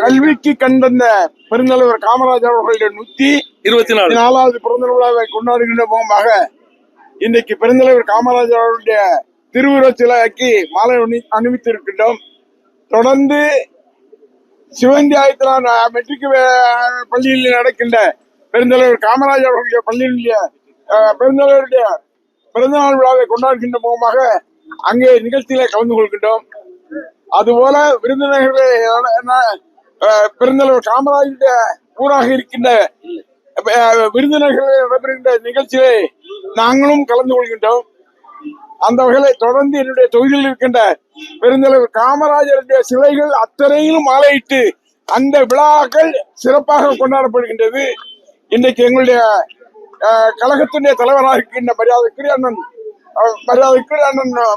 கல்விக்கு கண்டந்த பெருந்தலைவர் காமராஜர் அவர்களுடைய 124வது பிறந்த விழாவை கொண்டாடுகின்ற முகமாக இன்றைக்கு பெருந்தலைவர் காமராஜர் அவருடைய திருவுருவச் சிலைக்கு மாலை அணிவித்திருக்கின்றோம். தொடர்ந்து சிவந்தி ஆயத்திலான மெட்ரிக் பள்ளியில் நடக்கின்ற பெருந்தலைவர் காமராஜர் அவர்களுடைய பள்ளியினுடைய பெருந்தலைவருடைய பிறந்தநாள் விழாவை கொண்டாடுகின்ற முகமாக அங்கே நிகழ்ச்சியில கலந்து கொள்கின்றோம். அதுபோல விருந்தினர்களே பெருந்தலைவர் காமராஜருடைய ஊராக இருக்கின்ற விருந்தினர்கள் நடைபெறுகின்ற நிகழ்ச்சியை நாங்களும் கலந்து கொள்கின்றோம். அந்த வகையில தொடர்ந்து என்னுடைய தொகுதியில் இருக்கின்ற பெருந்தலைவர் காமராஜருடைய சிலைகள் அத்தனையிலும் மாலையிட்டு அந்த விழாக்கள் சிறப்பாக கொண்டாடப்படுகின்றது. இன்றைக்கு எங்களுடைய கழகத்தினுடைய தலைவராக இருக்கின்ற மரியாதைக்குரிய அண்ணன்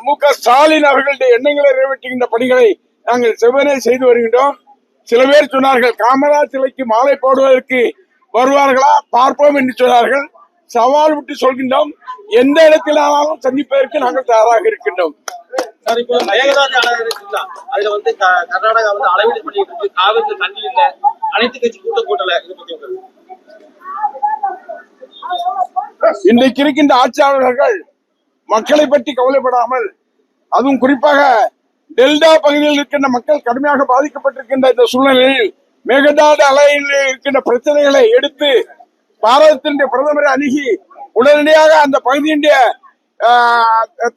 மு.க. ஸ்டாலின் அவர்களுடைய எண்ணங்களை நிறைவேற்றுகின்ற பணிகளை நாங்கள் செவ்வனே செய்து வருகின்றோம். சில பேர் சொன்னார்கள் காமராஜ் சிலைக்கு மாலை போடுவதற்கு வருவார்களா பார்ப்போம் என்று சொன்னார்கள். சவால் விட்டு சொல்கின்றோம், எந்த இடத்திலானாலும் சந்திப்பதற்கு நாங்கள் தயாராக இருக்கின்றோம். இன்றைக்கு இருக்கின்ற ஆட்சியாளர்கள் மக்களை பற்றி கவலைப்படாமல், அதுவும் குறிப்பாக டெல்டா பகுதியில் இருக்கின்ற மக்கள் கடுமையாக பாதிக்கப்பட்டிருக்கின்ற இந்த சூழ்நிலையில் மேகதாது அலையில் இருக்கின்ற பிரச்சனைகளை எடுத்து பாரதத்தினுடைய பிரதமரை அணுகி உடனடியாக அந்த பகுதியினுடைய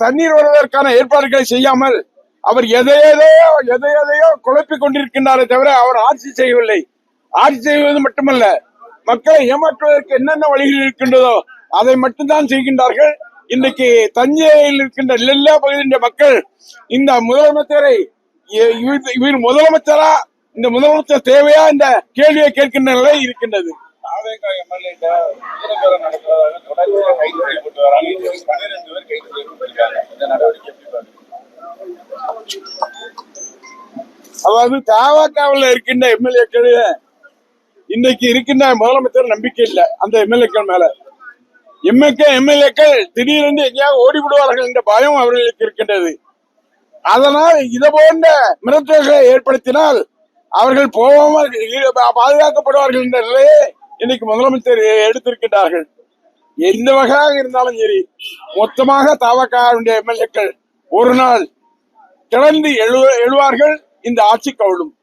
தண்ணீர் வருவதற்கான ஏற்பாடுகளை செய்யாமல் அவர் எதையோ குழப்பிக் கொண்டிருக்கின்றாரே தவிர அவர் ஆட்சி செய்யவில்லை. ஆட்சி செய்வது மட்டுமல்ல, மக்களை ஏமாற்றுவதற்கு என்னென்ன வழிகள் இருக்கின்றதோ அதை மட்டும்தான் செய்கின்றார்கள். இன்றைக்கு தஞ்சையில் இருக்கின்ற எல்லா பகுதியினுடைய மக்கள் இந்த முதலமைச்சரை இவர் முதலமைச்சரா, இந்த முதலமைச்சர் தேவையா என்ற கேள்வியை கேட்கின்ற நிலை இருக்கின்றது. அதாவது தவகவில் இருக்கின்ற எம்எல்ஏக்கள் இன்னைக்கு இருக்கின்ற முதலமைச்சர் நம்பிக்கை இல்லை அந்த எம்எல்ஏக்கள் மேல. எம்எல்ஏக்கள் திடீரென்று எங்கேயாவது ஓடிவிடுவார்கள் என்ற பயம் அவர்களுக்கு இருக்கின்றது. அதனால் இது போன்ற மிரட்டல்களை ஏற்படுத்தினால் அவர்கள் போகாமல் பாதுகாக்கப்படுவார்கள் என்ற நிலையை இன்னைக்கு முதலமைச்சர் எடுத்திருக்கின்றார்கள். எந்த வகையாக இருந்தாலும் சரி, மொத்தமாக தவகவுடைய எம்எல்ஏக்கள் ஒரு நாள் கிளர்ந்து எழுவார்கள், இந்த ஆட்சி கவிழும்.